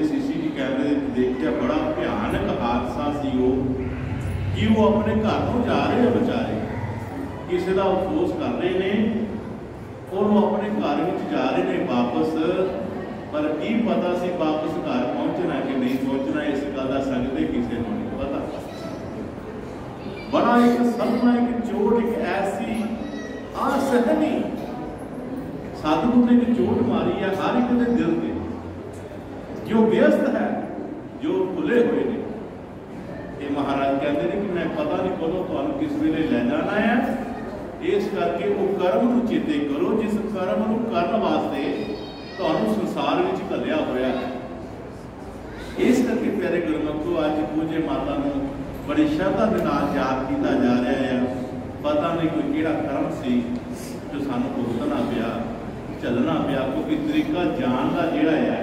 CCTV कैमरे देखिए बड़ा भयानक हादसा जीओ कि वो अपने घर को जा रहे हैं बेचारे, किसी का अफसोस कर रहे हैं और वो अपने घर में जा रहे हैं वापस, पर की पता सी वापस घर पहुंचना कि नहीं पहुंचना, इस गल का संगते किसी को नहीं पता। बड़ा एक सदमा, एक चोट, एक ऐसी असहनी सतगुरु ने एक चोट मारी है हर एक के दिल से, जो व्यस्त है, जो भुले हुए ने। ये महाराज कहते हैं कि मैं पता नहीं कदों तुहानू किस वेले ले जाना है, इस करके वो कर्म को चेते करो जिस कर्म को करने वास्ते तुहानू संसार में घलिया होया है। इस करके प्यारे गुरमुखो अज पूजे माता नू बड़ी श्रद्धा के नाल याद किया जा रहा है। पता नहीं कोई किहड़ा कर्म सी जो सानू भुगतना पिया, चलना पिया, क्योंकि तरीका जान का जिहड़ा है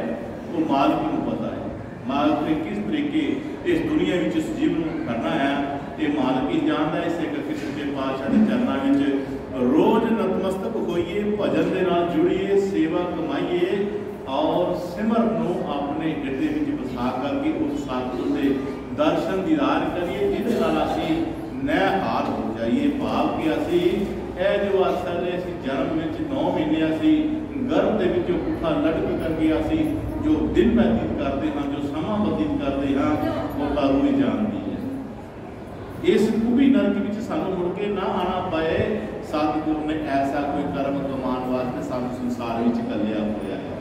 वो मालिक नूं पता है। मालिक ने किस तरीके इस दुनिया में इस जीवन को करना है ये मालिक ही जानता है। इस करके सच्चे पातशाह के चरणों में रोज नतमस्तक होइए, भजन के नाल जुड़िए, सेवा कमाइए और सिमरन नूं अपने हिरदे में बसा करके उस सतगुर के दर्शन दीदार करिए, जिहदे नाल असीं नए हाथ हो जाइए। भाव कि असीं यह जो असल असीं जन्म में 9 महीने असीं गर्भ के विचों पुठा लटक करके असीं जो दिन व्यतीत करते हैं, जो समा व्यतीत करते हैं, वो तारू ही जानती है। इस कुबी नरक में सानू मुड़ के ना आना पाए, सतगुरु ने ऐसा कोई कर्म कमाने वास्ते सानू संसार में घल्लिया होया है।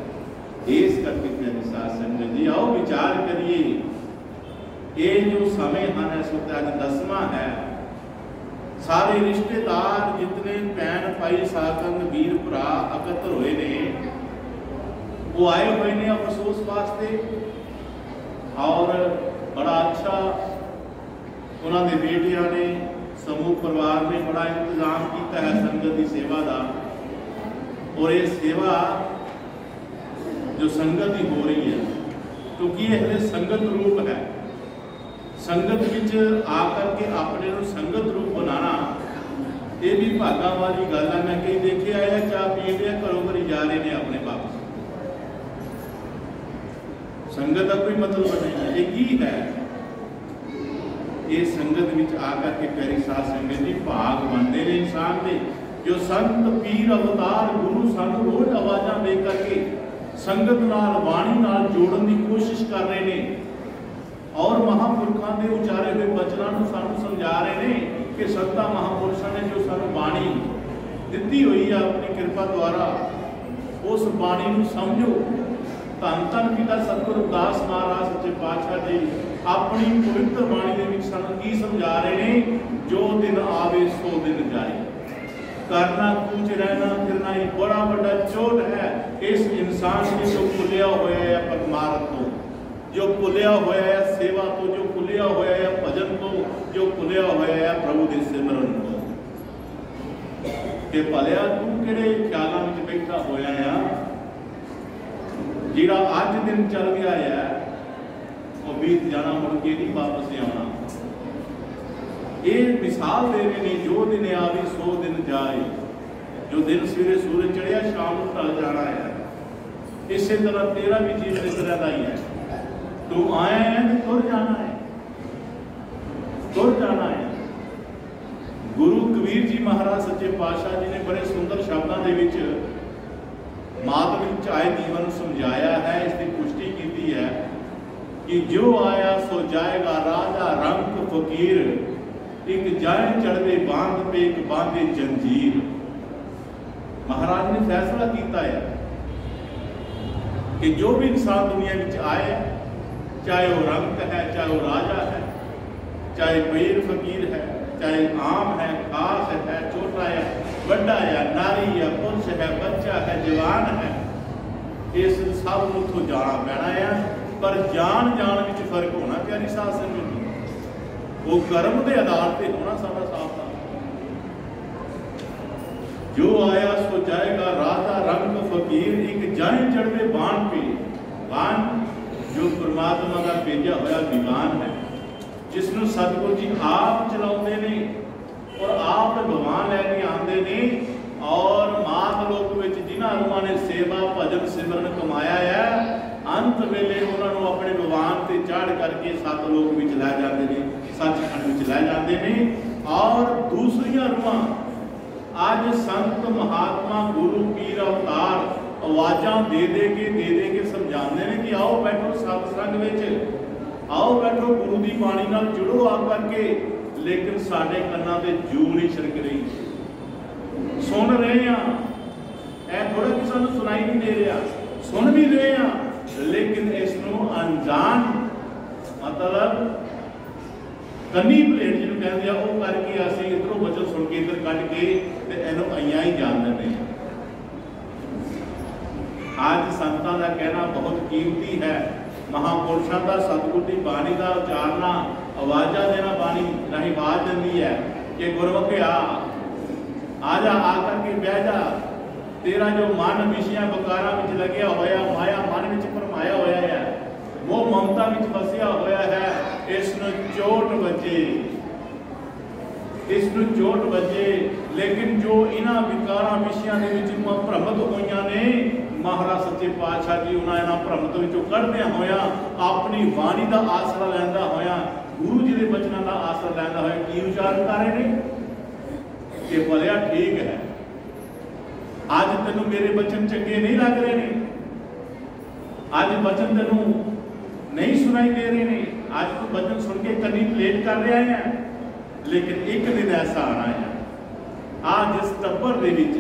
इस करके प्यारी साध संगत जी आओ विचार करिए, ये जो समय हैं इस वक्त अज 10वां है, सारे रिश्तेदार जितने भैन भाई साकंद वीर भरा एकत्र हुए ने, वो आए हुए ने अफसोस वास्ते और बड़ा अच्छा उन्होंने बेटिया ने समूह परिवार ने बड़ा इंतजाम किया है संगत की सेवा का। और ये सेवा जो संगत की हो रही है, क्योंकि यह संगत रूप है, संगत विच आकर के अपने संगत रूप बनाना ये भी भागा वाली गल है। मैं कई देखे आया चाह पी लिया घरों घरी जा रहे हैं अपने वापस, संगत का कोई मतलब नहीं है। ये की है, ये संगत विच आकर के प्यारी साध संगत जी भाग बनते हैं इंसान के। जो संत पीर अवतार गुरु सानू रोज आवाज़ां दे करके संगत नाल बाणी नाल जोड़न की कोशिश कर रहे हैं और महापुरखों के उचारे हुए बचनों को सानू समझा रहे हैं कि संतां महापुरुषों ने जो सानू बाणी दी हुई है अपनी कृपा द्वारा, उस बाणी को समझो। धन धन पिता सतगुरु रविदास महाराज सच्चे पातशाह जी अपनी पवित्र बाणी के विच सानू की समझा रहे हैं, जो दिन आवे सो दिन जाए, करना कुछ रहना फिरना ही बड़ा बड़ा चोट है इस इंसान से जो भुलिया होया है परमार्थ तो, जो भुलिया होया है सेवा तो, जो भुलिया होया है भजन तो, जो भुलिया होया है प्रभु के सिमरन तो। कि भलिया तू किहड़े ख्यालों में बैठा होया है, जिहड़ा अज दिन चल गया है वो बीत जाना, मुड़ के नहीं वापस आना। ये मिसाल दे रहे हैं, जो दिन आवे सो दिन जाए, जो दिन सवेरे सूरज चढ़िया शाम को ढल जाना है। इसी तरह तेरा भी जीवन इस तरह का ही है, तू आया है तो तुर जाना है, तुर जाना है। गुरु कबीर जी महाराज सच्चे पातशाह जी ने बड़े सुंदर शब्दों के विच मातम चाहे जीवन समझाया है, इसकी पुष्टि की है कि जो आया सो जाएगा राजा रंग फकीर, एक जाए चढ़वे बांध पे एक बांधे जंजीर। महाराज ने फैसला किया है कि जो भी इंसान दुनिया में आए, चाहे वो रंग है, चाहे वो राजा है, चाहे पीर फकीर है, चाहे आम है, खास है, छोटा है, बड़ा है, नारी है, पुरुष है, बच्चा है, जवान है, इस सब को तो जाना पैना है। पर जान में फर्क होना प्यारी साध संगत, वो कर्म के आधार पर होना सारा साफ था। जो आया सो जाएगा राजा रंग फकीर, एक जाए चढ़वे बाण पे। बाण जो परमात्मा का भेजा होया विमान है, जिसनों सतगुरु जी आप चलाते ने और आप भगवान लैके आते ने, और मात लोक में जिन्होंने रूहां ने सेवा भजन सिमरन कमाया है, अंत वेले उन्होंने अपने विमान से चढ़ करके सत लोक में लै जाते हैं, सचखंड में लै जाते हैं। और दूसरिया रूहां अज संत महात्मा गुरु पीर अवतार आवाज़ां दे के समझाते हैं कि आओ बैठो सतसंग में, आओ बैठो गुरु की बाणी नाल जुड़ो आ करके। लेकिन साडे कन्नां ते जू नहीं छिड़क रही। सुन रहे हैं, ऐ थोड़ा कि सानू सुनाई नहीं दे रहा, सुन भी रहे हैं, लेकिन इसनों अनजान मतलब कन्नी भलेट जिन्हों कहते हैं वो करके असीं इधरों वचन सुन के इधर कट के ते इहनूं अइयां ही जान देंगे। आज संतां दा कहना बहुत कीमती है। महापुरुषों का सतगुर की बाणी का उचारना, आवाज़ा देना बाणी राही आवाज देती है कि गुरमुखिया आ जा, आकर के बह जा, तेरा जो मन विषयां विकारां विच लग्या होया, माया मन विच भरमाया होया है, मोह ममता विच फसिया होया है, इसनूं चोट वजे, इसनूं चोट वजे। लेकिन जो इन्हां विकारां विषयां दे विच भ्रमित होईयां ने, महाराज सच्चे पातशाह जी उन्होंने भ्रमित विचों कढ़दिया होया अपनी वाणी का आसरा लैंदा होया, गुरु जी के बचनों का आसरा लैंदा होया की उच्चारण कर रहे हैं कि भलिया ठीक है, अज तेनों मेरे बचन चंगे नहीं लग रहे ने, अज बचन तेनों नहीं सुनाई दे रहे ने, अज तू बचन सुन के कन्नी प्लेट कर रहा है। लेकिन एक दिन ऐसा आना है, आज जिस टब्बर दे विच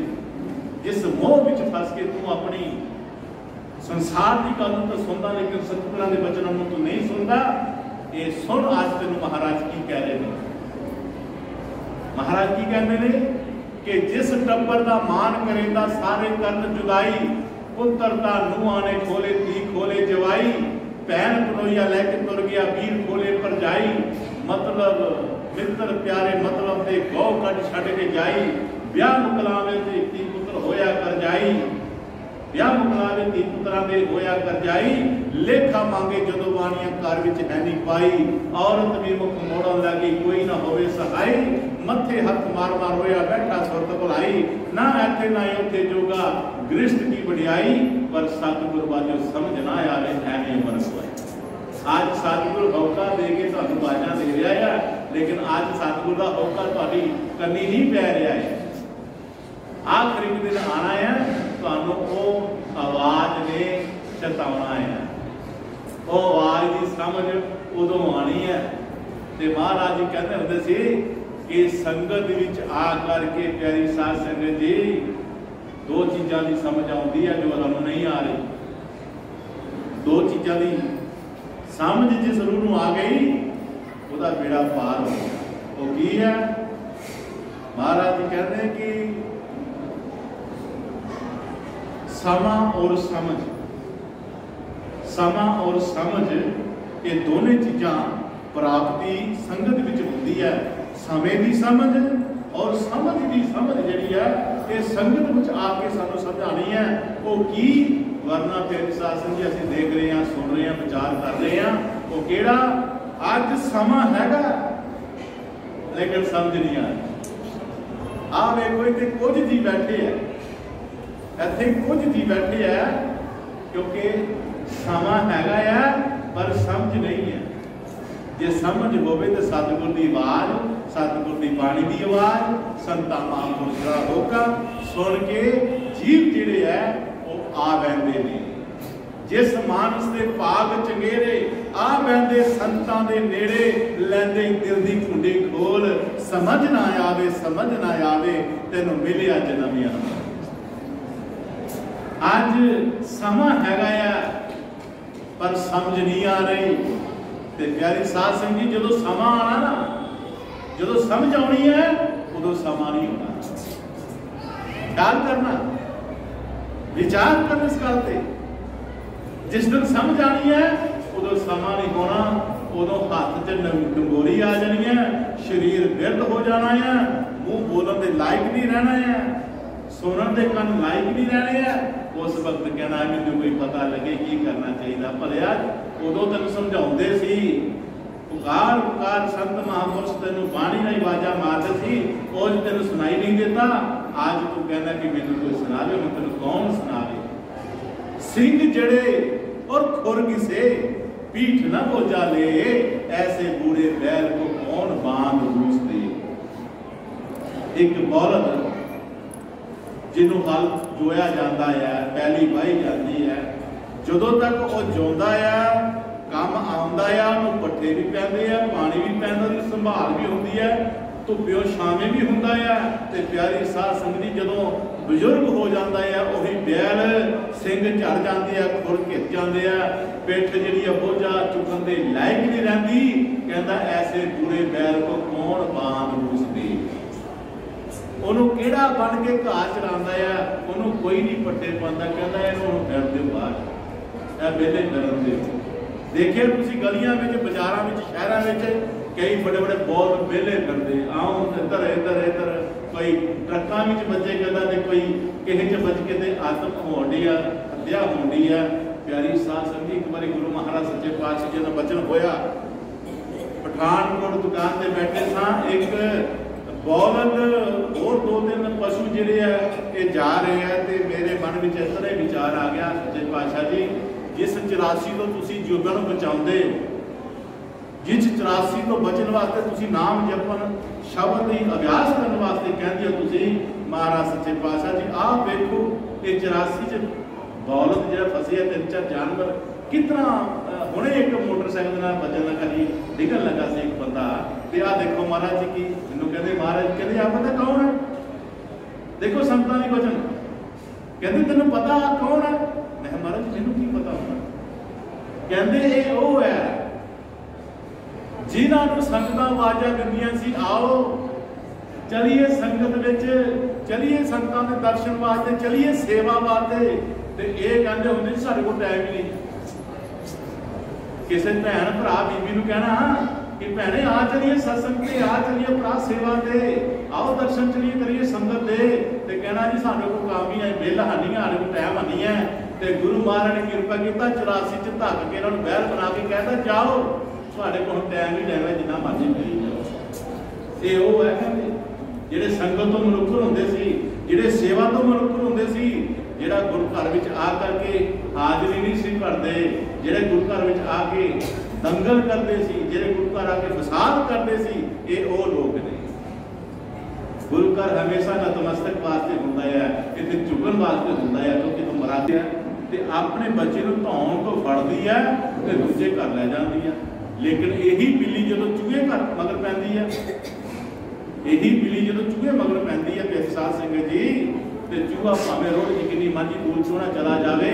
जिस मोह विच फस के तू अपनी संसार की गल तो सुनता लेकिन सतगुरां दे बचनों तू नहीं सुनता। ये सुन आज तेन महाराज की कह रहे हैं। महाराज की कहते हैं कि जिस टब्बर का मान करेंदा सारे करन जुदाई, पुत्रता नूहां ने खोले धी खोले जवाई, भैन कनोइया लैके तुर गया वीर खोले परजाई, मतलब मित्र प्यारे मतलब दे गौ कट छड़ के जाई, ब्याह मुकलावे ते धी पुत्र होया कर जाई, ब्याह मुकलावे धी पुत्रां दे होया कर जाई, लेखा मांगे जदों बाणियां घर विच है नहीं पाई, औरत भी मुख मोड़न लगी कोई ना होवे सहाय, मथे हथ मार मार रोया बैठा सुरत भुलाई, ना ऐथे ना उथे जोगा गृहस्थ की वडियाई, पर सतगुर बाजो समझ ना आवे ऐवें मरस होए। आज सतगुर होका दे के तुहानूं बाजां दे रहा है, लेकिन आज सतगुर का होका तुहाडी कन्नी नहीं पै रहा है। आखिरी दिन आना है, तुहानूं वो आवाज़ ने चेतावना है, वो आवाज़ की समझ उदों आनी है। तो महाराज जी कहते होंदे सी कि संगत विच आ करके प्यारी साध संगत जी दो चीज़ों की समझ आती है जो तुहानूं नहीं आ रही। दो चीज़ों की समझ जिस रूह नूं आ गई उसका बेड़ा पार हो गया। वो की है? महाराज जी कहते हैं कि समा और समझ, समा और समझ ये दोनों चीज़ां प्राप्ति संगत विच होंदी है। समय की समझ और समझ की समझ जिहड़ी है ये संगत विच आके सानूं समझानी है। वो की वरना फिर शासन जी असीं देख रहे हैं, सुन रहे हैं, विचार कर रहे हैं, वो केड़ा अज समा हैगा लेकिन समझ नहीं आ रही। आ वेखो इत्थे कुछ जी बैठे है, इत्थे कुछ जी बैठे है क्योंकि समा हैगा है पर समझ नहीं है। जे समझ होवे तो सतगुर की आवाज़, सतगुर की बाणी की आवाज़, संतां महापुरुषां दा होका सुन के जीव जिहड़े है वो आ बहिंदे ने। जिस मानस के भाग चंगेरे आ बहिंदे संतां दे नेड़े, लैंदे दिल दी कुंडी खोल, समझ ना आवे समझ ना आवे तैनूं मिलिया जन्म यार। अज समा हैगा है पर समझ नहीं आ रही। ते प्यारी साध संगत जी जो समा आना ना, जो समझ आनी है उदों समा नहीं होना। ख्याल करना, विचार करना इस गल ते। जिस दिन समझ आनी है उदों समा नहीं होना, उदों हाथ च डंगोरी आ जानी है, शरीर बिरध हो जाना है, मुंह बोलन के लायक नहीं रहना है, सुनन के कन लायक नहीं रहने हैं। उस वक्त कहना मैनूं कोई पता लगे की करना चाहिए। भलिया उदों तेन समझाते सी, पुकार पुकार संत महापुरुष तेनों बाणी नहीं आवाज़ा मारते सी, उस तेन सुनाई नहीं देता। आज तू कहना कि मैनूं कोई सुनावे, मैं तेन कौन सुनावे। सिंह जड़े और खुर किसे पीठ न बोझा ले, ऐसे बूढ़े बैल को कौन बांध रूस दे। एक बौलद जिन्हों हल जोया जाता है, पैली वाही जाती है, जदों तक वह जिंदा है काम आउंदा है, उन्होंने पट्ठे भी पैंदे आ, पानी भी पैंदा, संभाल भी होंदी है, धुप्पियों छावे भी हुंदा है। ते प्यारी साध संगत जी जदों बजुर्ग हो जाता है, वही बैल सिंग झड़ जाते हैं, खुर घिर जाते हैं, पिठ जिहड़ी है बोझा चुकन के लायक नहीं रहिंदी। कहता ऐसे बूढ़े बैल को कौन बांध रूस दे। ਉਹਨੂੰ ਕਿਹੜਾ ਬਣ ਕੇ ਘਾਹ ਚਰਾਉਂਦਾ ਆ, ਉਹਨੂੰ ਕੋਈ ਨਹੀਂ ਪੱਟੇ ਪਾਉਂਦਾ। ਕਹਿੰਦਾ ਇਹਨੂੰ ਫਿਰ ਦਿਓ ਬਾਹਰ, ਇਹ ਵਿਹਲੇ ਕਰਨ ਦਿਓ। ਦੇਖਿਆ ਤੁਸੀਂ ਗਲੀਆਂ ਵਿੱਚ, ਬਾਜ਼ਾਰਾਂ ਵਿੱਚ, ਸ਼ਹਿਰਾਂ ਵਿੱਚ ਕਈ ਬੜੇ ਬੜੇ ਬਹੁਤ ਵਿਹਲੇ ਫਿਰਦੇ, ਆਉਂ ਇੱਧਰ ਇੱਧਰ ਇੱਧਰ, ਕੋਈ ਟਰੱਕਾਂ ਵਿੱਚ ਬੱਚੇ ਕਹਿੰਦਾ ਤੇ ਕੋਈ ਕਿਸੇ 'ਚ ਬੱਚ ਕੇ ਤੇ ਆਤਮ ਹੋਣ ਡਈ ਆ, ਹੱਤਿਆ ਹੋਣ ਡਈ ਆ। ਪਿਆਰੀ ਸਾਧ ਸੰਗਤ, ਇੱਕ ਵਾਰੀ ਗੁਰੂ ਮਹਾਰਾਜ ਸੱਚੇ ਪਾਤਸ਼ਾਹ ਜੀ ਦਾ ਬਚਨ ਹੋਇਆ, ਪਠਾਨਕੋਟ ਦੁਕਾਨ ਤੇ ਬੈਠੇ ਸਾਂ, ਇੱਕ बौलद और 2-3 पशु जिहड़े है ये जा रहे हैं, तो मेरे मन में इस तरह विचार आ गया, सच्चे पातशाह जी जिस 84 तो तुसीं जीवां नूं बचाउंदे हो, जिस 84 तो बचन वास्ते तुसीं नाम जपन शब्द की अभ्यास करने वास्ते कहंदे हो तुसीं, महाराज सच्चे पातशाह जी आप देखो ये 84 च बौलद जिहड़ा फसे है, 3-4 जानवर कितना हुणे एक मोटरसाइकिल नाल बचन लगा जी, डिगन लगा सी एक बंदा, ते आ देखो महाराज जी की मैनूं कहंदे, महाराज कहंदे आप पता कौन है, देखो संतां दी वचन, कहंदे तैनूं पता कौन है, मैं महाराज मैनूं की पता होना। कहंदे ये वो है जिन्हां नूं संगतां आवाज़ां दिंदियां सी, आओ चलिए संगत विच, चलिए संतां दे दर्शन वास्ते, चलिए सेवा वास्ते, ते ये कहंदे हुंदे साडे कोल टाइम ही नहीं। किसी भैन भरा बीबी नूं कहना कि भैने आ चलिए सत्संग ते, आ चलिए भरा सेवा ते, आओ दर्शन चलिए करिए संगत दे, ते कहना जी साडे कोल काम ही है, बेल हानी है, साडे कोल टाइम हानी है। ते गुरु महाराज ने किरपा कीता 84 च धक के इन्हां नूं बैल बना के कहता जाओ साडे कोल टाइम ही टाइम है, जिन्ना मर्जी करी जाओ। ये वो है कहंदे जिहड़े संगत तो मनुख हुंदे सी, जिहड़े सेवा तो मनुख हुंदे सी, जिहड़ा गुरु घर विच आ करके हाजरी नहीं सी भरदे, जिहड़े गुरु घर विच आके दंगल करते सी, जिहड़े गुरु घर आके फसाद करते सी, ये वो लोग ने। गुरु घर हमेशा नतमस्तक वास्ते हुंदा है, इत्थे चुकन वास्ते हुंदा है, क्योंकि तुम मरादे है ते अपने बच्चे नूं धौण तो फड़दी है ते दूजे घर लै जांदी है। लेकिन यही बिल्ली जदों चूहे घर मगर पैंदी है, यही बिल्ली जदों चूहे मगर पैंदी है, ते साध संगत जी ते चूहा भावें रोड च किन्नी मर्जी दूर सोहना चला जावे,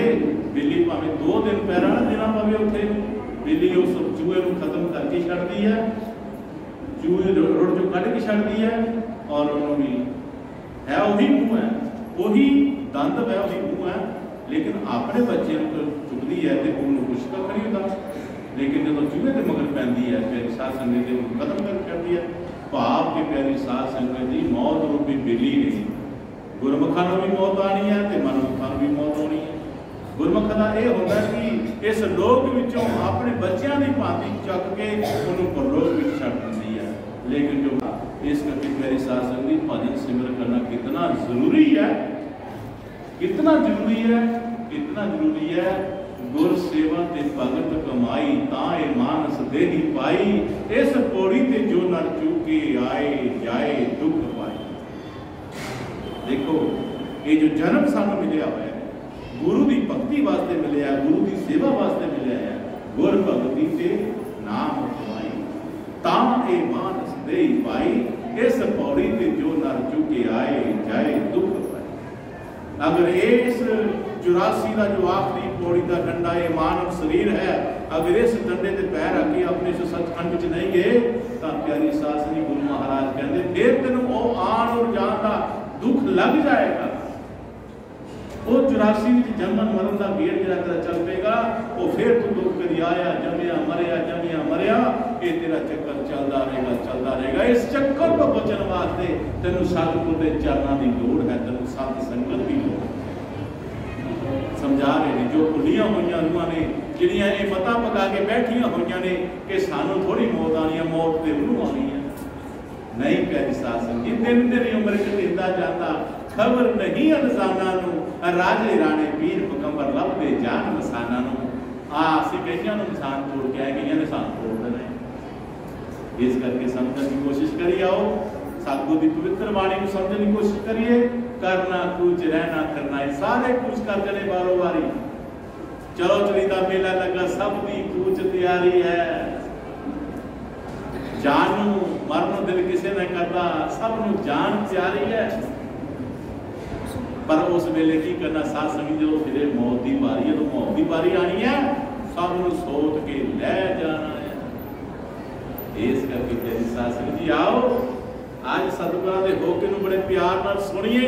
बिल्ली भावें 2 दिन पैरा ना देना पवे उत्थे, बिल्ली उस चूहे नूं खत्म करके छड्डदी है, चूहे रोड चों कढ के छड्डदी है, और उन्होंने भी है वही मुँह है, वही दंद है, वही मुँह है, लेकिन अपने बच्चे को चुकती है तो उन्होंने कुछ कख नहीं होता। लेकिन जो चूहे के मगर पैंदी है, प्यारी साध संगत जी खत्म कर छड्डदी है। भाव के प्यारी साध संगत जी मौत रूपी बिल्ली नहीं, गुरमुखा नूं भी मौत आनी है तो मनमुखा नूं भी मौत आनी है। गुरमुख का यह होता कि इस लोक विचों अपने बच्चों की भांति चक के उन्होंने परलोक में छड्ड दिंदी है। लेकिन जो इस करके मेरी साध संगत भजन सिमरन करना कितना जरूरी है, कितना जरूरी है, कितना जरूरी है। गुर सेवा ते भगत कमाई, ताए मानस देही पाई, इस पौड़ी ते जो नर चूके आए जाए दुख पाए। देखो ये जो जन्म सानू मिलिया हुआ है गुरु की भक्ति वास्ते मिले, गुरु की सेवा वास्ते मिले है। गुर भगती से नाम कमाई, तां ए मानस देही पाई, इस पौड़ी ते जो नर चूके आए जाए दुख पाए। अगर इस 84 का जो आखिरी पौड़ी का डंडा ये मानव शरीर है, अगर इस डंडे के पैर रखी अपने से सचखंड च नहीं गए तो प्यारी साध संगत गुरु महाराज कहते फिर तेन वो आन और जान का दुख लग जाएगा। वो 84 जन्मन मरण का गेड़ जरा तेरा चल पेगा, वो फिर तू दुख करी आया जमिया मरिया, ये तेरा चक्कर चलता रहेगा। इस चक्कर को बचन वास्ते तेन सतगुरु के चरणों की लोड़ है, तेन सत संगत की लोड़। समझा रहे हैं जो खुलियां हुई रूहां ने जिहड़ियां ये मता पका के बैठियां हुई ने कि सानू थोड़ी मौत आनी है, मौत तो उन्होंने आनी है। नहीं प्यारी साध संगत दिन दिन उम्र घटेंदा जाता, खबर नहीं अनसाना नूं, राजे राणे पीर पैगंबर लभदे जान मसाना नूं। ਅਸੀਂ ਕਈਆਂ ਨੂੰ ਨਿਸ਼ਾਨ ਤੋੜ ਕੇ ਆਏ, ਕਈਆਂ ਨੇ ਸਾਨੂੰ ਤੋੜ ਦੇਣਾ ਹੈ। ਇਸ ਕਰਕੇ ਸਮਝਣ ਦੀ ਕੋਸ਼ਿਸ਼ ਕਰੀ ਆਓ, सतगुरु की पवित्र बाणी को समझने की कोशिश करिए। करना कुछ रहना करना है, सारे कुछ कर देने बारो बारी। चलो चलीता मेला लगा, सब की कुछ तैयारी है। जानू मरनो दिल किसी ने करता, सबनों जान तैयारी है। पर उस वेले की करना साथ संगी जो फिर मौत की बारी है, तो मौत की बारी आनी है, सबनों सोच के ले जाना है। इस करके तेरी साथ संगी जी आओ, आज सतगुरां दे होके नूं बड़े प्यार नाल सुनिए,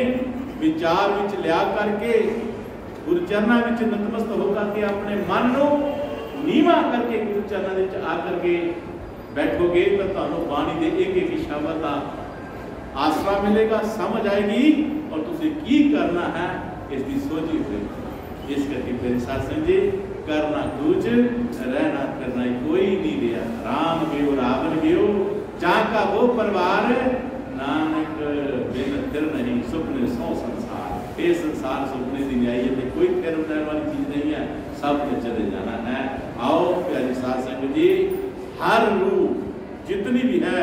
विचार विच लिया करके गुरु चरणा विच नतमस्त होकर के अपने मन नूं नीवा करके गुरु चरणा विच आ करके बैठोगे तो तुहानूं बाणी दे एक एक शब्द का आसरा मिलेगा, समझ आएगी और तुसीं की करना है इसकी सोची होगी। इस करके मेरे सत्संग जी करना कुछ रहना करना कोई नहीं दिया। राम गयो रावण गयो, चाका वो परिवार नानक बिन फिर नहीं, सुपने सौ संसार। ये संसार सुपने की न्याय है, कोई फिर उठने वाली चीज नहीं है, सब ने चले जाना है। आओ प्यारे साध संगत जी, हर रूह जितनी भी है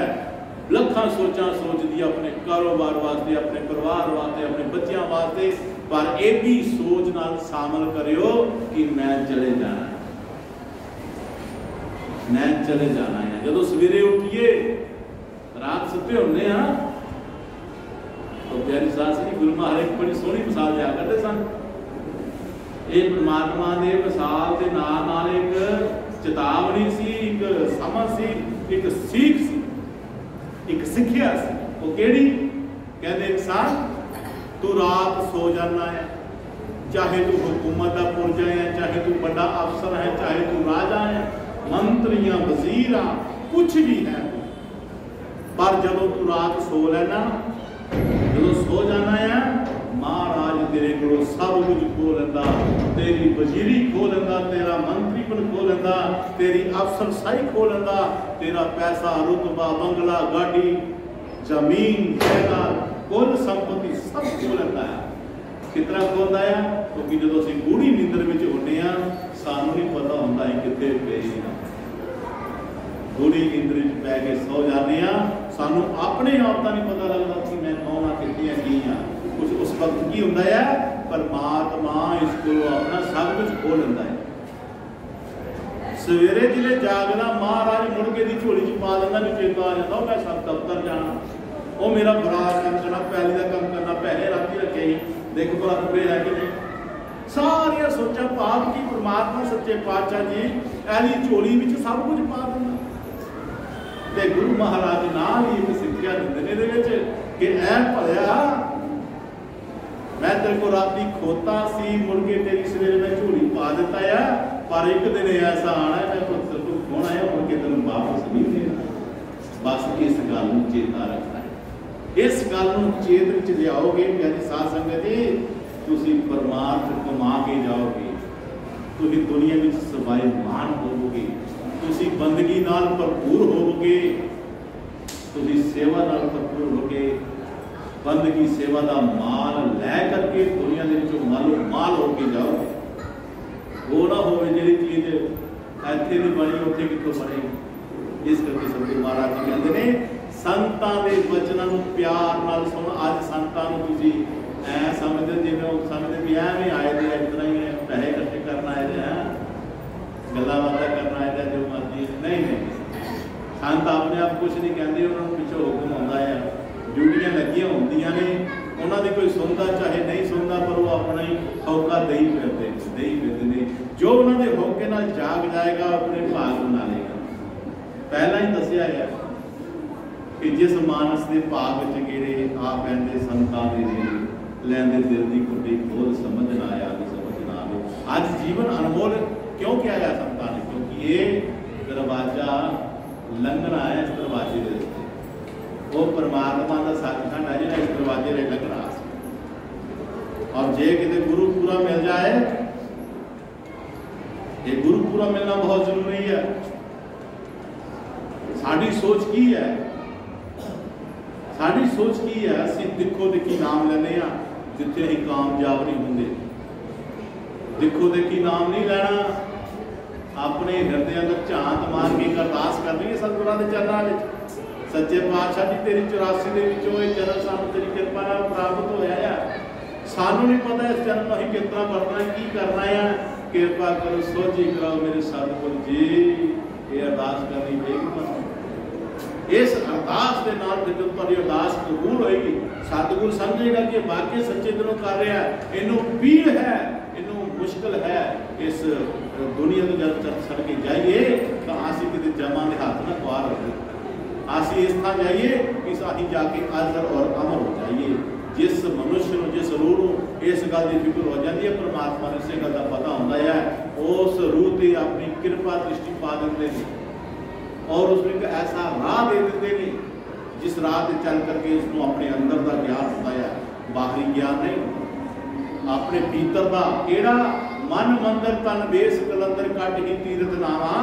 लखा सोचा सोच दी अपने कारोबार वास्ते, अपने परिवार वास्ते, अपने बच्चों वास्ते, पर एक भी सोच नाल शामिल करियो कि मैं चले जाना है, मैं चले जाना है। जो सवेरे उठिए रात सुते होंगे हाँ, तो प्यारी सास जी गुरु महाराज एक बड़ी सोहनी मिसाल दिया करते सन। ये परमात्मा के मिसाल के नाल एक चेतावनी सी, एक समझ सी, एक सीख सी, एक सिक्ख्या सी। वो केड़ी कहते इंसान तू रात सो जाना है, चाहे तू हुकूमत का पुरजा है, चाहे तू बड़ा अफसर है, चाहे तू राजा है, मंत्रियां वजीर कुछ भी है, पर जब तू रात सो लेना, जो सो जाना है, महाराज तेरे को सब कुछ खो लेंदा, तेरी वजीरी खो लेंदा, तेरा मंत्रीपन खो लेंदा, तेरी अफसरशाही खो लेंदा, तेरा पैसा रुतबा बंगला गाड़ी जमीन जायदाद कुल संपत्ति सब खो लेंदा है। कितना खोलता है? क्योंकि जो असीं गूढ़ी नींदर विच होंदे आ, सानूं नहीं पता होंदा है कित्थे पए आ। गूढ़ी नींदर विच पै के सो जाने आ, सानूं अपने आप का नहीं पता लगता कि मैं कौन हाँ कित्थे की हाँ। कुछ उस वक्त की होंदा है, परमात्मा इसको अपना सब कुछ खो लेंदा है। सवेरे जिले जागना महाराज मुड़ के दी झोली च पा देंदा, भी चेता आ जाता मैं सब दफ्तर जाना, वो मेरा बड़ा काम करना, पैली का काम करना, पैसे राती रखे ही देखो भला पूरे है कि नहीं। सारिया सोचा पाप की परमात्मा सच्चे पातशाह जी ऐली झोली में सब कुछ पा देना। ते गुरु महाराज नाल ही एक सिक्ख्या दिंदे ने कि ऐ भलिया मैं तेरे को राती खोता सी, मुड़ के तेरी सवेरे में झोली पा देता है, पर एक दिन ऐसा आना है मैं तेरे को खोना है, मुड़ के तेन वापस नहीं देना। बस इस गल को चेता रखना है, इस गल को चेत विच लियाओगे प्यारी साध संगत जी, तुसीं परमार्थ कमा के जाओगे, तुसीं दुनिया में सर्वाइवमान होवोगे, तुसीं बंदगी नाल भरपूर होवोगे, तुसीं सेवा नाल भरपूर होगे। बंदगी सेवा का माल लै करके दुनिया के विचों मालो माल होके जाओगे। वो ना हो जी चीज इत्थे नहीं बनी उत्थे कितों बनेगी। इस करके सतगुरु महाराज जी कहते हैं संतां दे वचनां नूं प्यार नाल सुण। अज संतां नूं तुसीं ऐ समझदे जिवें वो समझदे भी एवें आए दे इस तरह ही पैसे इकट्ठे करना आए दे हैं, गल्लां बातां करना आए दे, जो मर्जी नहीं नहीं। संत अपने आप कुछ नहीं कहते, उन्होंने पिछों हुक्म आउंदा है, ड्यूटियां लगियां होंदियां ने, उन्होंने कोई सुनता चाहे नहीं सुनता, पर वो अपना ही हौका दे ही फिरते ने। जो उन्होंने हौके नाल जाग जाएगा अपने भाग बना लेगा। पहला ही दसिया है कि जिस मानस के भाग च गेड़े आ पैंदे संतां दे नेड़े, लैंदे दिल दी कुटी खोल समझ ना आया समझ ना आवे। आज जीवन अनमोल क्यों क्या है संतां ने? क्योंकि ये दरवाजा लंघना है, इस दरवाजे के रस्ते वो परमात्मा का सचखंड है जिन्हें इस दरवाजे ने लगना। और जे कितने गुरु पूरा मिल जाए, ये गुरु पूरा मिलना बहुत जरूरी है। साड़ी सोच की है, साड़ी सोच की है, असीं दिखो देखी नाम लेने आ जिथे असीं कामयाब नहीं होंगे। दिखो देखी नाम नहीं लेना, अपने हृदय अंदर झांत मार के अरदास करनी है सतगुरां दे चरणों में, सच्चे पातशाह जी तेरी 84 दे विचों ये जन्म सानू तेरी कृपा नाल प्राप्त होया है। सानू नहीं पता इस जन्म असीं किस तरह वरतना है, की करना है, कृपा करो सोझी कराओ मेरे सतगुर जी। ये अरदास करनी पड़ेगी। इस अरदास के नाल जब तुम्हारी अरदास कबूल होएगी, सतगुर समझेगा कि वाकई सच्चे दिलों कर रहा है, इनू पीड़ है, इनू मुश्किल है, इस दुनिया को जब छड़ के जाइए तो असीं किते जमा के हाथ ना खुआर हो, असीं इस तरह जाइए कि असीं जाके अजर और अमर हो जाइए। जिस मनुष्य को जिस रूह को इस गल की फिक्र हो जाती है, परमात्मा ने इस गल का पता होता है, उस रूह से अपनी कृपा दृष्टि पा देते हैं और उसमें एक ऐसा राह दे देते हैं जिस राह से चल करके उसको अपने अंदर का ज्ञान होता है, बाहरी ज्ञान नहीं। अपने भीतर का केड़ा मन मंदिर तन बेस कलंदर कट ही तीरथ नावा,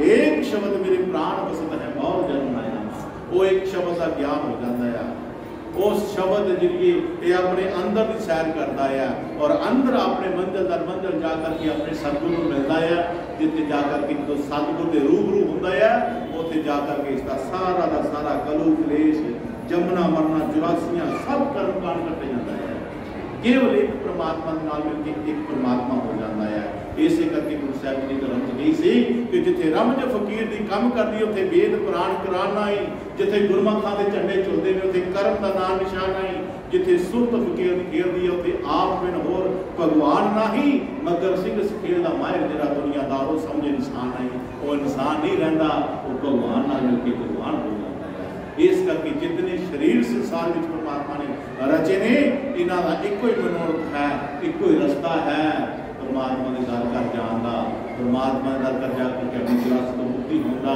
एक शब्द मेरे प्राण बसत है बहुत जन्म आया, वो एक शब्द का ज्ञान हो जाता है। उस शब्द जरिए ये अपने अंदर की सैर करता है और अंदर अपने मंजिल दर मंजिल जाकर के अपने सतगुरु मिलता है, जिथे जाकर के जो सतगुरु के रूबरू होता है उत्थे जाकर के इसका सारा का सारा कलू क्लेश जमना मरना 84 सब कर्म कांड कटे जाता है। केवल एक परमात्मा नाल मिलकर एक परमात्मा हो जाता है। इसे करके गुरु साहब जी ने ग्रंथ कही सी कि जिथे रमज फकीर की कम करती उत्थे वेद पुराण कराना ही, जिथे गुरमुखां दे झंडे चुलते हैं उत्थे कर्म का नाम निशान ही, जिथे सुरत फकीर की खेलती है उत्थे आप बिन होर भगवान नहीं, मगर सिंह सखेल का माहिर जिहड़ा दुनियादार वो समझे इंसान नहीं, वो इंसान नहीं रहिंदा, वो भगवान नाल मिल के भगवान हो जाता है। इस करके जितने शरीर संसार में परमात्मा ने रचे ने, इन्हां दा इक्को ही मनोरथ है, इक्को ही रस्ता है परमात्मा के दर घर जान का, परमात्मा के दर घर जाकर अपनी विरासत तो मुक्ति होता,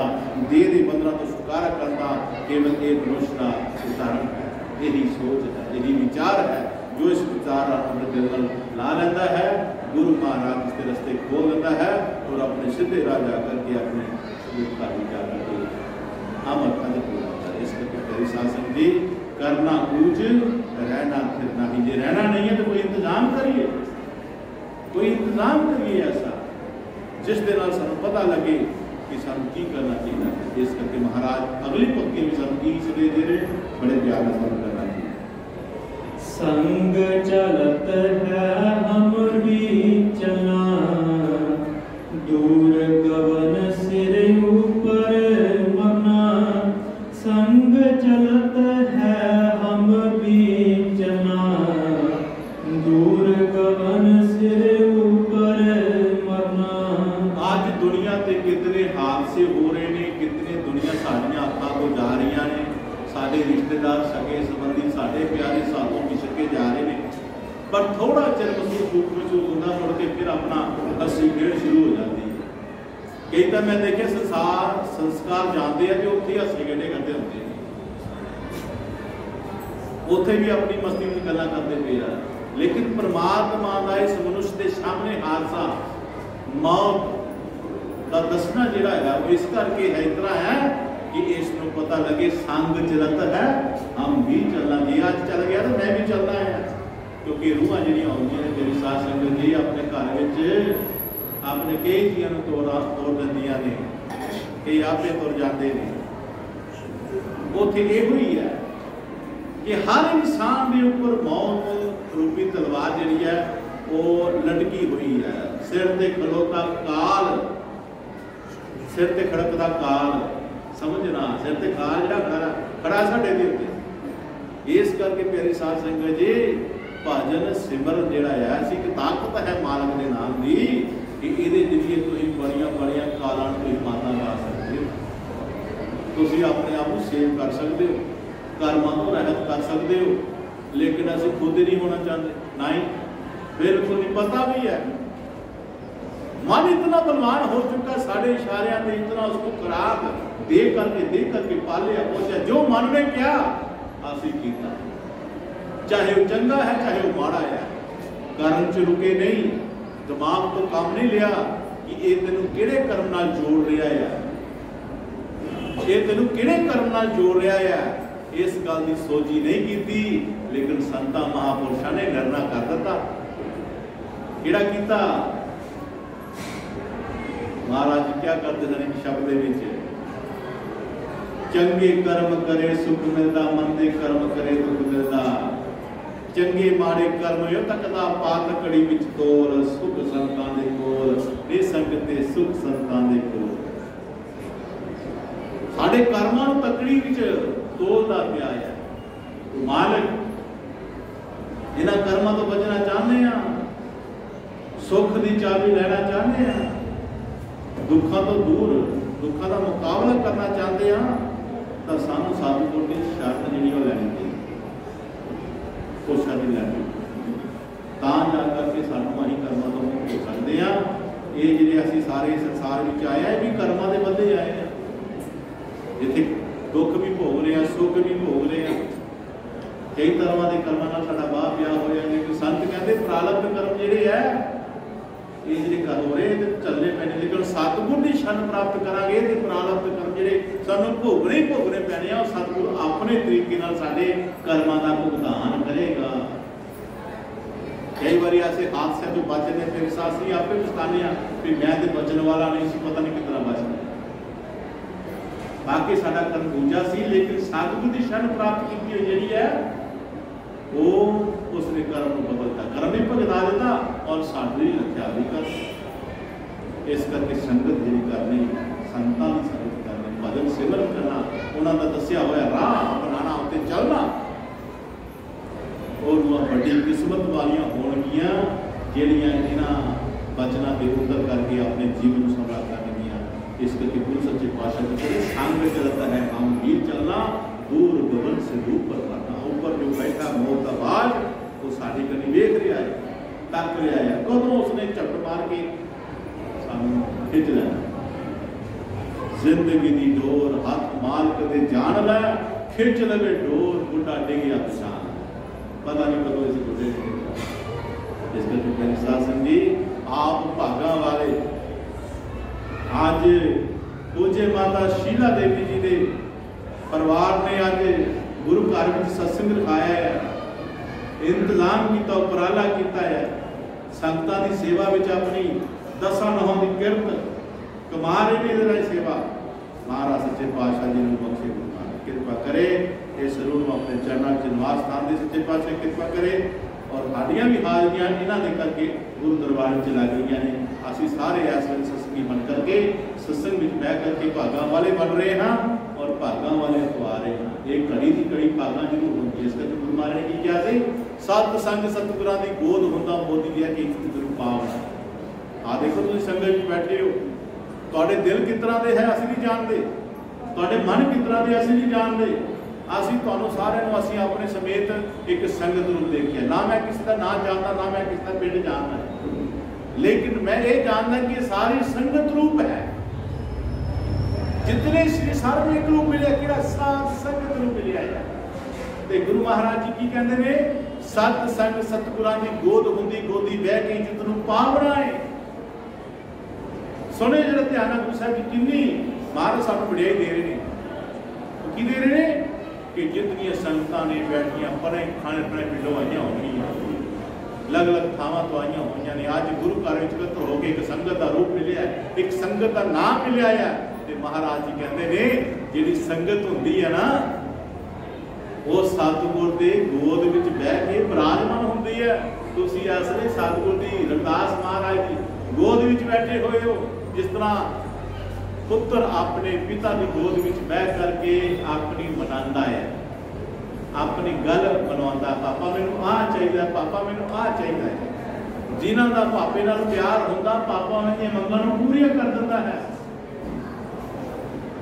देह के बंधनों तो छुटकारा करना, केवल एक मनुष्य का उदाहरण है। यही सोच है, यही विचार है, जो इस विचार अपने दिल में ला लेता है, गुरु महाराज इसके रस्ते खोल देता है और अपने सीधे राह जाकर के अपने का विचार करके अमर अदब हो जाता है। इस करके तेरी शासन जी करना कुछ रहना फिरना ही, जे रहना नहीं है तो कोई इंतजाम करिए, कोई इंतजाम करिए ऐसा जिस दिन सानू पता लगे कि सानू की करना चाहिए। इस करके महाराज अगली पंक्ति में सानू की सदे दे रहे, बड़े प्यार से सानू करना चाहिए। संग चलत है हम भी चला, दूर गगन सिर ऊपर मना, संग चलत है हम भी चला, दूर गगन सिर ऊपर मरना। आज दुनिया ते कितने हादसे हो रहे ने, कितने दुनिया साड़ियां हाथों को जा रही ने, साडे रिश्तेदार सगे संबंधी साडे प्यारे साथों पिछड़ के जा रहे हैं, पर थोड़ा चिर महसूस होता मुड़ के फिर अपना हसी खेड़ शुरू हो जाती है। कई तो मैं देखे संस्कार जानते हैं जो उत्थे हसी खेड़े करते होंगे, उत्थे भी अपनी मस्ती में गल्लां करते पे आ, लेकिन परमात्मा का इस मनुष्य के सामने हादसा मौत का दसना जिहड़ा है वो इस करके है, इतना है कि इसको पता लगे संग चलत है हम भी चलना, जी आज चल गया तो मैं भी चलना है, क्योंकि रूहां जिहड़ियां आउंदियां ने मेरी साथ संगत जी अपने घर विच अपने कई चीज़ों तोड़ दिंदियां ने, कई आपे तुर जाते हैं। उत्थे इहो ही है कि हर इंसान के ऊपर मौत रूपी तलवार जिहड़ी है वो लटकी हुई है। सिर ते खलोता काल, सिर ते खड़कदा काल, समझना सिर ते काल जिहड़ा खड़ा साडे दे उत्ते। इस करके प्यारी साध संगत जी भजन सिमरन जिहड़ा है ऐसी एक ताकत है मालक दे नाम दी कि इहदे जरिए तुसीं बड़ियां बड़ियां कालां नूं तुसीं माता ला सकदे हो, तुसीं अपने आप को सेव कर सकते हो, कर्मां तो रहत कर सकते हो, लेकिन असं खुद ही नहीं होना चाहते, नहीं बिल्कुल नहीं। पता भी है मन इतना बलवान हो चुका, साढ़े इशारियां ने इतना उसको खुराक दे करके पालिया पोसिया, जो मन ने क्या असीं कीता, चाहे वो चंगा है चाहे वो माड़ा है, कर्म च रुके नहीं, दिमाग तो काम नहीं लिया कि ये तेनू किहड़े कर्म नाल जोड़ रहा है, ये तेनू किहड़े कर्म नाल जोड़ रहा है, इस गल की सोची नहीं की। लेकिन संतां महापुरुषां ने निर्णय कर दिता, किहड़ा कीता महाराज जी क्या करते हैं एक शब्द दे विच, चंगे कर्म करे सुख मिलता, मंदे कर्म करे दुख मिलता। चंगे माड़े कर्म यो तकदा पात कड़ी विच तोल, सुख संतां दे कोल, ए संगते सुख संतां दे कोल। साडे कर्मां नूं तकड़ी विच तोलदा पिया है मालिक। जिन्हां कर्मां तो बचना चाहते हैं, सुख की चाबी लेना चाहते हैं, दुखों तो दूर दुखों का मुकाबला करना चाहते हैं, तो सानू सतगुर की शरण जी लैनी चाहिए। वो शरण लैनी तां जा करके सानू असीं कर्मां तो मुक्त हो सकते हैं। ये जिहड़े असीं सारे संसार में आए हैं, भी कर्मां दे बदले आए हैं, जिथे दुख भी भोग रहे हैं, सुख भी भोग रहे हैं। कई तरह के कर्मां नाल साडा बाह पिया होया है। कि संत कहते प्रारब्ध कर्म जिहड़े है ये जिहड़े कर हो रहे ते चलने पैने, लेकिन सतगुर की शरण प्राप्त करांगे ते प्रारब्ध कर्म जिहड़े सानू भोगने ही भोगने पैने आ, सतगुर अपने तरीके नाल साडे कर्मां दा भुगतान करेगा। कई बार ऐसे हादसे तो बचने फिर सासी आपे पछताने कि मैं तो बचने वाला नहीं सी, पता नहीं कितना बचना। बाकी साडा कर्म दूजा सी, लेकिन सतगुर की शरण प्राप्त की हुई जिहड़ी है वो उसने कर्म को बदलता, कर्म भी भुगता देता और साडी रक्षा भी कर। इस करके संगत जी करनी, संतां की संगत करनी, भजन सिमरन करना, उन्होंने का दसिया होया राह अपनाना, उत्ते चलना, और बड़ी किस्मत वालियां होणगियां जिहड़ियां इन्हां बचना के उतर करके अपने जीवन को संभाल करनगियां। इस करके गुरु सच्चे पातशाह कहते हैं संग चलता है हम भी चलना, दूर गगन से ऊपर बढ़ना। ऊपर जो बैठा मौत का बाज वो साडी कनी वेख रहा है, तक रहा है, कदों उसने झपट मार के सानू खिंच लेना। जिंदगी की डोर हाथ माल कदे जान लै, खिंच लवे डोर बुढ़ा डिगया पछान, पता नहीं कदों इस बुढ़े ने। इस करके मेरे साथ संगी आप भागा वाले आज पूज्य माता शीला देवी जी के परिवार ने आज गुरु घर में सत्संग रखाया है, इंतजाम किया, उपराला किया है, संगतां की सेवा में अपनी दसां नौं की किरत कमा रहे ने। सेवा महाराज सच्चे पातशाह जी ने बख्शे, कृपा करे इस रूप अपने चरणों च निवास स्थान दे सच्चे पातशाह कृपा करे। और साड़ियाँ भी हाजरियाँ इन्हों के करके गुरु दरबार में लग गई ने। असी सारे इस वे सत्संगी बन करके सत्संग में बह करके भागां वाले बन रहे हैं और भागां वाले पवा रहे हैं। एक घड़ी की घड़ी भागां जरूर होंगी। इस करके गुरु महाराज ने की किया से सतसंग सतगुरां दी गोद हुंदा मोदी दिया कि गुरु पावना। आ देखो तुम संगत में बैठे हो, तुहाडे दिल किस तरह के है असीं नहीं जानते, तुहाडे मन किस तरह के असीं नहीं जानते। असीं तुहानूं सारिआं नूं असीं अपने समेत एक संगत रूप देखिए। ना मैं किसी का नाम जानता, ना मैं किसी का पिंड जानता, लेकिन मैं ये जानता कि सारी संगत रूप है। जितने श्री सारे एक रूप मिले कि सात संगत रूप मिले है। ते गुरु महाराज जी की कहते हैं सतसंग सतगुरां दी गोद हुंदी, गोदी बह के जित नूं पावना है। सुने जरा ध्यान गुरु साहब जी किन्नी महाराज सानूं वडियाई दे रहे हैं। की दे रहे हैं कि जितनी संगतां ने बैठियां परे खाने पीने पिंडों आईयां होणगियां, अलग अलग थावां तो आईयां होईयां ने, अज गुरु घर विच इकट्ठे हो के एक संगत का रूप मिलिया है, एक संगत का नाम मिलिया है। ते महाराज जी कहते ने जिहड़ी संगत हुंदी है ना वो सतगुर दे गोद विच बह के विराजमान हुंदी है। तुसीं इस वे सतगुर दी रविदास महाराज की गोद विच बैठे हुए हो। जिस तरह पुत्र अपने पिता की गोद में बह करके अपनी मनाता है, अपनी गल मनवाता, पापा मैनू आ चाहिए, पापा मैनू आ चाहिए। जिन्हों का पापे नाल प्यार होंदा पापा उन्हें मंगण पूरियां कर दिंदा है,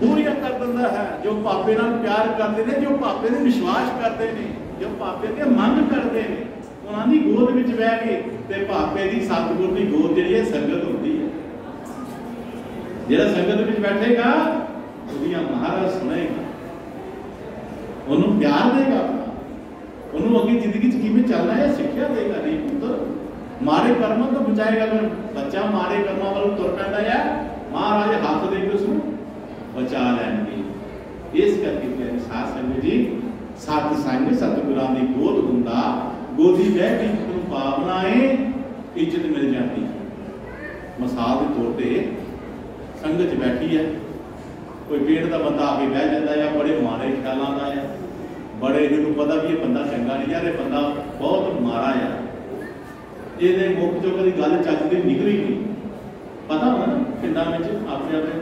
पूरियां कर दिंदा है। जो पापे नाल प्यार करते हैं, जो पापे ने विश्वास करते हैं, जो पापे की मंग करते हैं, उन्होंने गोद में बह के ते पापे की सतगुर की गोद जी संगत होती है। जिहड़ा संगत में बैठेगा उसदियां महाराज सुनेगा, उन्होंने प्यार देगा, उन्होंने अगे जिंदगी किमें चलना है सिक्ख्या देगा। नहीं पुत्र माड़े कर्मों तो बचाएगा। अगर बच्चा माड़े कर्मों वालों तुर पैंदा है, महाराज हाथ दे के उसको बचा लैणगे। इस करके साध संगत जी सतसंग सतगुरां दी गोद हुंदा, गोदी बह के जितनूं पावना है इज्जत मिल जाती है। मिसाल के तौर पर संगत च बैठी है, कोई पेट का बंदा आके बह जाता है, बड़े माड़े ख्यालों का है, बड़े जिन्होंने पता भी ये बंदा चंगा नहीं यार, ये बंदा बहुत माड़ा है, ये मुख चो कभी गल चकती निकली नहीं, पता होना ना पिंडा में अपने अपने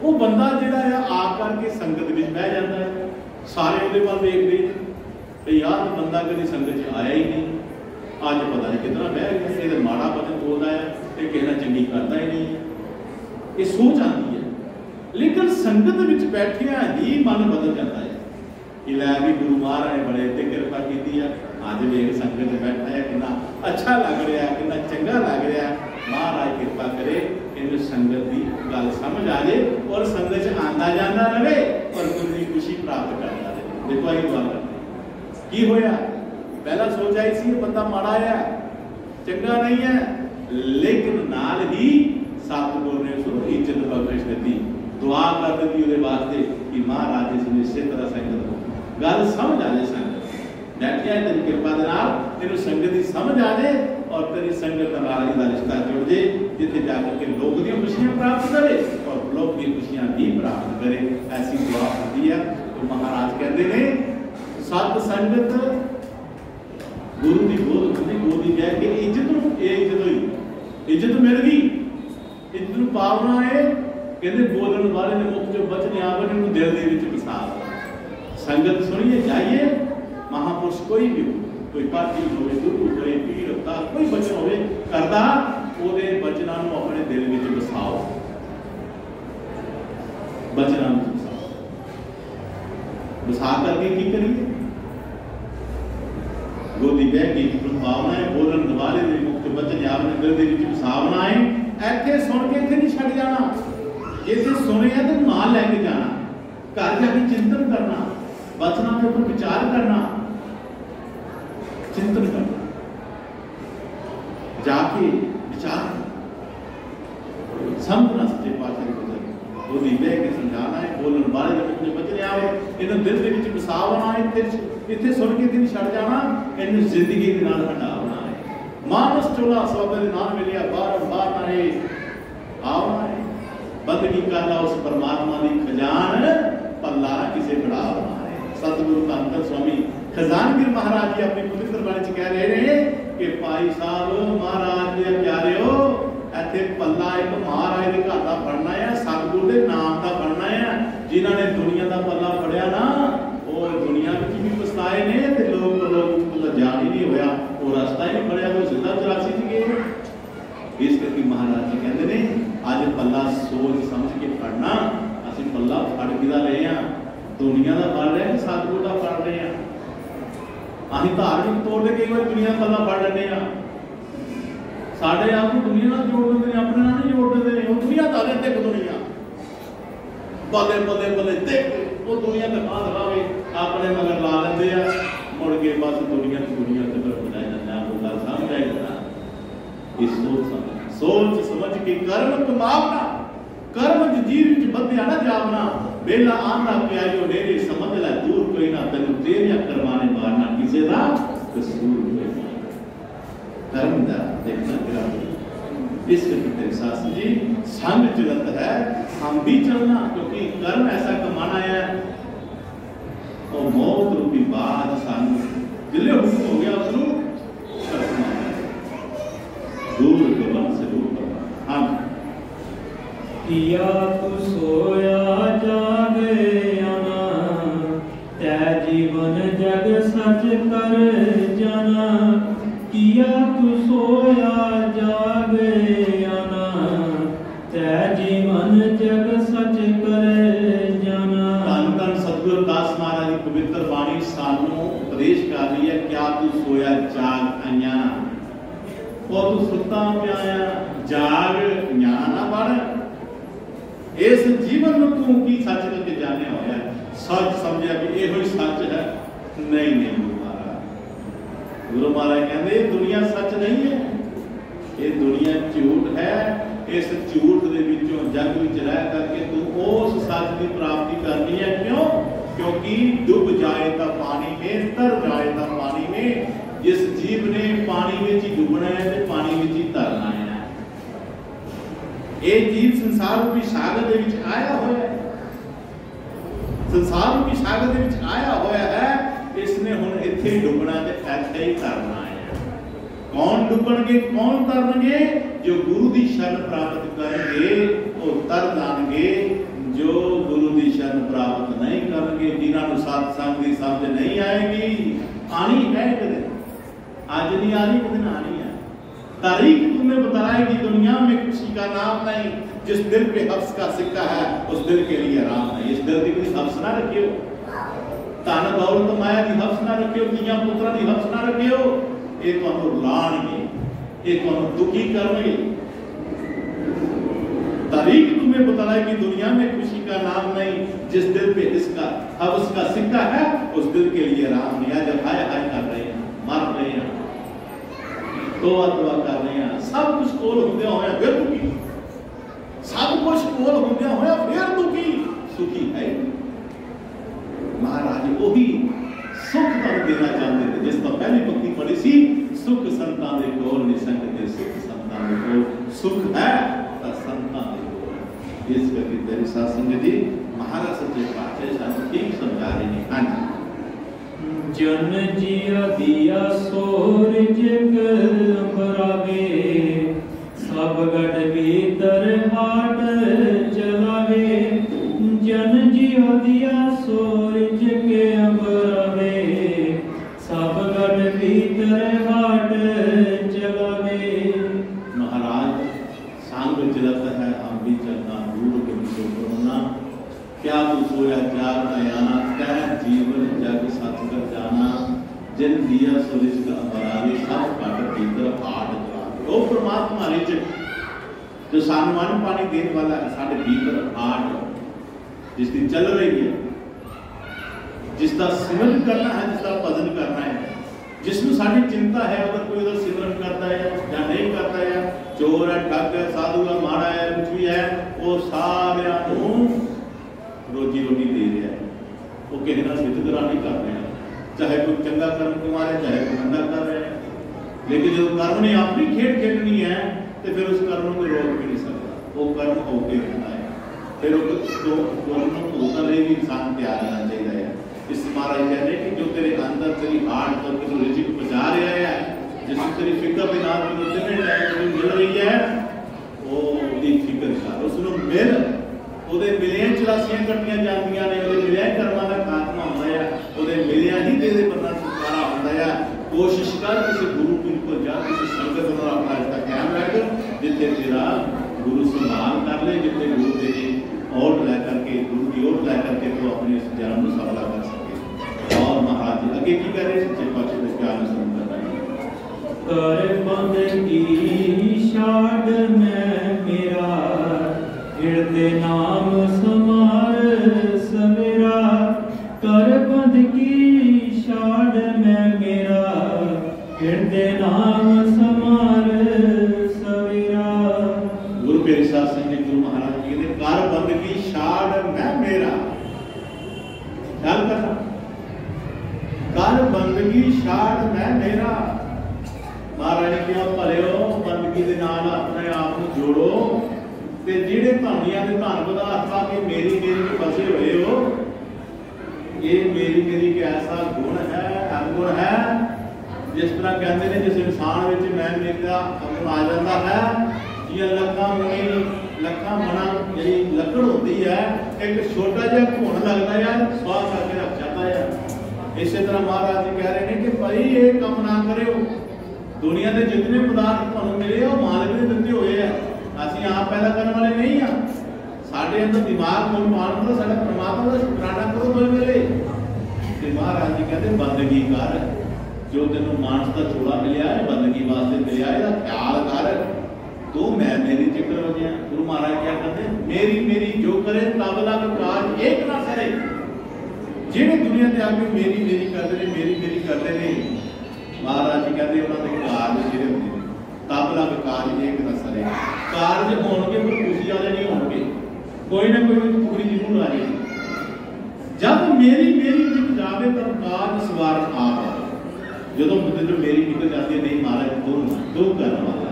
वो बंदा जोड़ा है आ करके संगत में बह जाता है, सारे वो वाल देखते यार बंदा कभी संगत आया ही नहीं, अज पता नहीं कितना बह गया, ये माड़ा वचन बोलता है, ये किसी ने चंगी करता ही नहीं, ये सोच आती है। लेकिन संगत में बैठिया ही मन बदल जाता है कि लै भी गुरु महाराज ने बड़े इतने कृपा की है, अज वेख संगत में बैठा है कितना अच्छा लग रहा है, कितना चंगा लग रहा है, महाराज कृपा करे इन संगत की गल समझ आ जाए और संगत से आंदा जाता रहे और गुरु की खुशी प्राप्त करता रहे। देखो आई गल की होया, पहला सोच आई सी बंदा माड़ा है, चंगा नहीं है, लेकिन नाल ही सतगुर ने उसको इज्जत बख्शिश दी, दुआ कर दी उसके वास्ते कि महाराज इस निश्चित तरह संगत को गल समझ आ जाए, संगत बैठिया तेरी कृपा के नाल तेरे संगत की समझ आ जाए और तेरी संगत नाल का रिश्ता जुड़ जाए, जिथे जाकर के लोक दी खुशियां प्राप्त करे और लोक की खुशियां भी प्राप्त करे। ऐसी दुआ होती है। तो महाराज कहते हैं सत संगत गुरु की गोद होती, गोदी कह के इज्जत इज्जत हुई, इज्जत मिल गई, इज्जत पावना है, कहते बोलने वाले ने मुख जो वचन आवे ने दिल दे विच बसा। संगत सुनिए जाइए, महापुरुष कोई भी हो, कोई पाठी हो, गुरु कोई पीर होता, कोई वचन हो करता, ਉਹਦੇ वचनों को अपने दिल में बसाओ, वचनों में बसाओ, बसा करके की करिए गोदी बह के भावना है, बोलन दवाले दे मुक्त वचन आपने दिल दे विच बसावना है। ਇੱਥੇ सुन के इतने नहीं छड़ जाना, इतने सुने है तो नाल लैके जाना, घर जाके चिंतन करना, वचनों के ऊपर विचार करना, चिंतन करना, जाके विचार समझना सच्चे पातशाह की वजह गोदी बह के समझाना है, बोलन वाले जब अपने बचने आवे इन्हें दिल के विच बसावना है, इतने सुन के इतने छड़ जाना, इन्हें जिंदगी के नाल हटावना है। मानस चोला सौदे दे नाल मिलिया बार-बार नाले आवना है, बंदगी करना उस परमात्मा की खजान पल्ला किसे बढ़ावना है। सतगुरु धन स्वामी खजानगिर महाराज जी अपनी पवित्र बाणी च कह रहे हैं कि भाई साहब महाराज के प्यारे हो, इत्थे पल्ला एक महाराज के घर का बनना है, सतगुरु के नाम का बनना है। जिन्हों ने दुनिया का पल्ला फड़िया ना वो दुनिया में भी पछताए ने, ते लोग जान ही नहीं होया, वो रास्ता ही नहीं फड़िया, वो सीधा 84 च गए। इस करके महाराज जी कहते हैं अज पल्ला सोच समझ के फड़ना, असं पल्ला फड़ किदा रहे हैं, दुनिया का फड़ रहे हैं, सतगुरु का फड़ रहे हैं। अं धार्मिक तौर पर कई बार दुनिया पल्ला फड़ लेने, साढ़े आप दुनिया जोड़ देते हैं, अपने नहीं जोड़ देते हैं, दुनिया तारे देख दुनिया बल्ले बल्ले बल्ले देख वो दुनिया दिखा दिखावे अपने मगर ला लेंगे आ, मुड़ के बस दुनिया से फिर बुझाई जाता है, वो गल समझ आई जाता। इस सोच समझ के कर्म कमावना, कर्म जीव बंदिया ना जावना, बेला आंदा प्यारियो डेरे समझ ला दूर कोई ना, तेन तेरिया करवाने मारना किसी का कसूर कोई ना, कर्म का देखना तेरा। इस करके शास्त्री जी संग चलत है, हम भी चलना, क्योंकि कर्म ऐसा कमाना है और मौत रूपी बात सानू जिले हुक्म हो गया उसको करना दूर करना से दूर करना। हाँ किया तू सोया जागे आना, तै जीवन जग सच कर जाना। किया तू सोया जागे आना, तै जीवन जग सच कर जाना। धन धन सतगुरु दास महाराज की पवित्र बाणी सानू उपदेश कर रही है, क्या तू सोया जाग आया, और तू सुता पिया जाग ज्ञान ना बढ़, इस जीवन में तू की सच करके जाने होया, सच समझा कि यह सच है, नहीं नहीं गुरु महाराज कहते दुनिया सच नहीं है, ये दुनिया झूठ है। इस झूठ के विचों जग विच रह करके तू उस सच की प्राप्ति करनी है। क्यों? क्योंकि डूब जाए तो पानी में, तर जाए तो पानी में। जिस जीव ने पानी में ही डूबना है तो पानी में ही तरना है। ये जीव संसार रूपी सागर दे विच आया होया है, संसार रूपी सागर दे विच आया होया है। इसने हुण इत्थे ही डुबना ते इत्थे ही तरना है। कौन डुबणगे कौन तरनगे? जो गुरु दी शरण प्राप्त करेंगे वो तर जाणगे, जो गुरु दी शरण प्राप्त नहीं करेंगे, जिन्हां नूं सत्संग दी समझ नहीं आएगी, आनी है कदे, आज नहीं आ रही, कदे ना आनी है। तारीख तुम्हें बताएगी दुनिया में किसी का नाम नहीं, जिस दिल पे हफ्स का सिक्का है उस दिल के लिए आराम नहीं। इस दिल की हफ्स ना रखियो, धन दौलत माया की हफ्स ना रखियो, धीआं पुत्रां की हफ्स ना रखियो। ये तुहानूं लाणगे, ये तुहानूं दुखी करनगे। तारीख तुम्हें बताएगी दुनिया में खुशी का नाम नहीं, जिस दिल पे इसका हफ्स का सिक्का है उस दिल के लिए आराम नहीं। आज हाय हाय कर रहे हैं, मर रहे हैं, दुआ कर रहे हैं, सब कुछ कोल होंदे होया फिर दुखी, सब कुछ कोल होंदे होया फिर दुखी, सुखी है महाराज। वही सुख तुहानूं देना चाहते थे, जिस तो पहली पंक्ति पढ़ी सी, सुख संतां दे कोल निसंग दे सुख संतां दे कोल, सुख है तां संतां दे कोल। इस करके तेरी सत्संग जी महाराज सच्चे पातशाह सानूं ठीक समझा रहे हैं। हाँ जी, जन जिया दिया सूरज अंबरावे, सब गढ़ भीतर हाट चलावे। जन जिया दिया सूरज के अंबरावे, सब गढ़ भीतर हाट चलावे। महाराज सांग चलत है हम भी चलना, दूर के विषय करोना। क्या तू सोया जाग आना, तह जीवन जग सच कर जाना। जिन दिया सूरज का अंबरावे, सब घट भीतर हाट चलावे। वो परमात्मा रिच जो सानू अन्न पानी देने वाला है, साढ़े भीतर हाट जिसकी चल रही है, जिसका सिमरन करना है, जिसका भजन करना है, जिसमें साड़ी चिंता है। अगर कोई उधर सिमरन करता है या नहीं करता है, चोर है, ठग है, साधु है, माड़ा है, कुछ भी है, वो सारे रोजी रोटी दे रहा है। वो किसी ना सिद्धगरा नहीं कर रहे हैं, चाहे कोई चंगा कर्म कमा रहे, चाहे कोई मंदा कर रहे हैं। लेकिन जो कर्म ने अपनी खेड खेडनी है तो फिर उस कर्म को रोक भी नहीं सकता, वो कर्म होके रहना है। फिर तो कर्म को होता ले भी इंसान तैयार रहना चाहिए है। इस महाराज कहते हैं कि जो तेरे अंदर तेरी हार्ट करके जो रिजिक पहुंचा रहा है, जिसकी तेरी फिक्र के नाम में कितने टाइम मिल रही है, वो दी फिक्र कर उसਨੂੰ मिल। ਉਹਦੇ ਮਿਲਿਆਂ 84 ਕੱਟੀਆਂ ਜਾਂਦੀਆਂ ਨੇ, ਉਹਦੇ ਮਿਲਿਆਂ ਕਰਮਾਂ ਦਾ ਖਾਤਮਾ ਹੁੰਦਾ ਆ, ਉਹਦੇ ਮਿਲਿਆਂ ਹੀ ਦੇ ਬੰਦਾ ਛੁਟਕਾਰਾ ਹੁੰਦਾ ਆ। ਕੋਸ਼ਿਸ਼ ਕਰ ਕਿਸੇ ਗੁਰੂ ਪੀਰ ਕੋਲ ਜਾ, ਕਿਸੇ ਸੰਗਤ ਨਾਲ ਆਪਣਾ ਰਿਸ਼ਤਾ ਕਾਇਮ ਰੱਖ, ਜਿੱਥੇ ਤੇਰਾ गुरु संभाल कर ले, जितने गुरु तेरी ओट लै करके, गुरु की ओट लै करके तो अपने इस जन्म को सफला कर सके। और महाराज जी आगे की करे, सच्चे पातशाह के प्यार में सुन कर कर बंद की शाद में मेरा, हृदय नाम समार सवेरा। कर बंद की शाद में मेरा, हृदय नाम समार सवेरा। गुरु मेरे साथ संग गुरु महाराज जी कहते कर बंद की शाद में मेरा, ख्याल करना, कर बंदगी शाद में मेरा। महाराज क्यों भलियो बंदगी के नाल अपने आप को जोड़ो, ते जिहड़े धनिया के धन पदार्थ पा के मेरी मेरी फसे हुए हो, ये मेरी मेरी एक ऐसा गुण है, अवगुण है। जिस तरह कहते हैं जिस इंसान में मैं मेरा अवगुण आ जाता है, जियां लखा मुनी लखा मना जी लकड़ होती है, एक छोटा जिहा घुण लगता है स्वाह करके रख जाता है। इस तरह महाराज जी कह रहे हैं कि भाई ये काम ना करो, दुनिया के जितने पदार्थ तुहानूं मिले वो मालिक ने दिते हुए हैं, असीं आप पैदा करने वाले नहीं हाँ। साडे अंदर दिमाग को मान करो, साडा परमात्मा का शुकराना करो तो मिले। ते महाराज जी कहते बंदगी कर, जो तेनों मानस का छोड़ा मिलिया है बंदगी वास्ते मिलिया है, ख्याल कर। तो मैं मेरी जिक्र हो गया। गुरु महाराज क्या कहते मेरी मेरी जो करे तब लग काज एक ना करे। जिहड़े दुनिया के आगे मेरी मेरी करते हैं, मेरी मेरी करते हैं, महाराज जी कहते उन्होंने कारज जिहड़े होंदे तब लग काज एक ना सरे। कारज होणगे पर खुशी वाले नहीं होणगे, कोई ना कोई पूरी जरूर आ जाएगी। जब मेरी मेरी निकल जावे तब काज सवार आप। जो जो मेरी निकल जाती है नहीं महाराज दो करने वाला,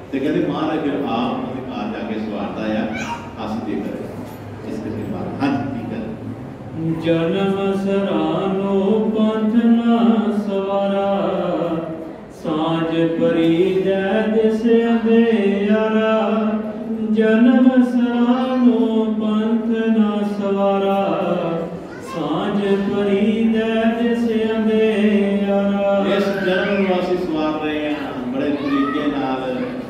तो कहते महाराज फिर आप कार जाके के सवारता है हसते कर इसके बाद हाँ ठीक है। जन्म सरानो पंथ ना सवारा सांझ परी दिस अंधेरा जन्म सरानो पंथ ना सवारा सांझ परी दिस अंधेरा। इस जन्म ਨੂੰ ਅਸੀਂ ਸਵਾਰ ਰਹੇ ਹਾਂ बड़े तरीके नाल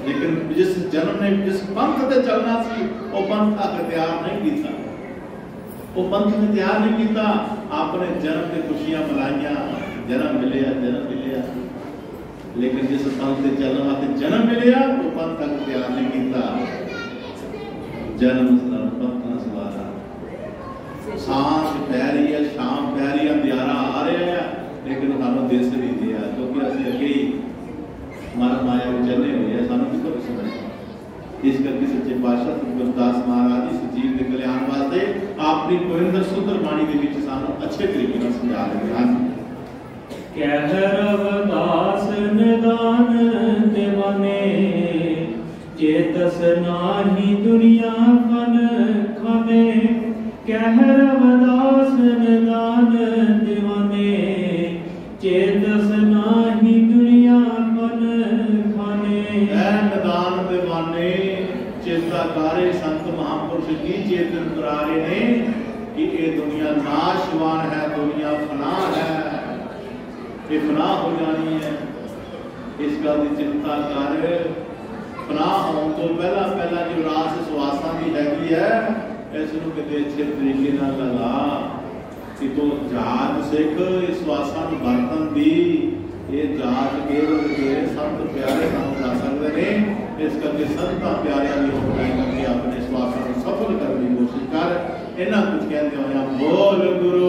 लेकिन जिस जन्म ने जिस पंथ ते चलना सी वो पंथ तक तैयार नहीं कीता वो पंथ ने तैयार नहीं कीता आपने जन्म की खुशियां मनाइयां जन्म मिले लेकिन जिस पंथ से चलने वास्ते जन्म मिले वो पंथ तक तैयार नहीं किया जन्म पंथ ना सवारा सांझ पै रही है शाम पै रही है अंधियारा आ रहा है लेकिन सानू दिस नहीं दिया क्योंकि असं अगे ही मन माया में चले हुए हैं सानू कितों समझ इस करके सच्चे पातशाह गुरदास महाराज इस जीव के कल्याण वास्ते अपनी गोविंद सुंदर बाणी के विच सानू अच्छे तरीके नाल समझा रहे हैं। कह रवदास निदान दीवाने चेतस नाही दुनिया फन खाने कह रवदास निदान दीवाने चेतस नाही दुनिया फन खाने। निदान दीवाने चेताकारे संत महापुरुष की चेतन करारे ने कि ये दुनिया नाशवान है दुनिया फना है ये फना हो जानी है इस गल की चिंता कर फना होने तो पहला पहला जो रास सुआसा की हैगी है इसनों कितने अच्छे तरीके नाल लगा कि तो जात सिख इस सुआसा नूं बरतन दी ये जात केवल के संत प्यारे सानू ला सकते हैं इस करके संतां प्यारियां दी होंद करके अपने सुआसा नूं सफल करने की कोशिश कर इन्हां कुछ कहते होया बोल गुरु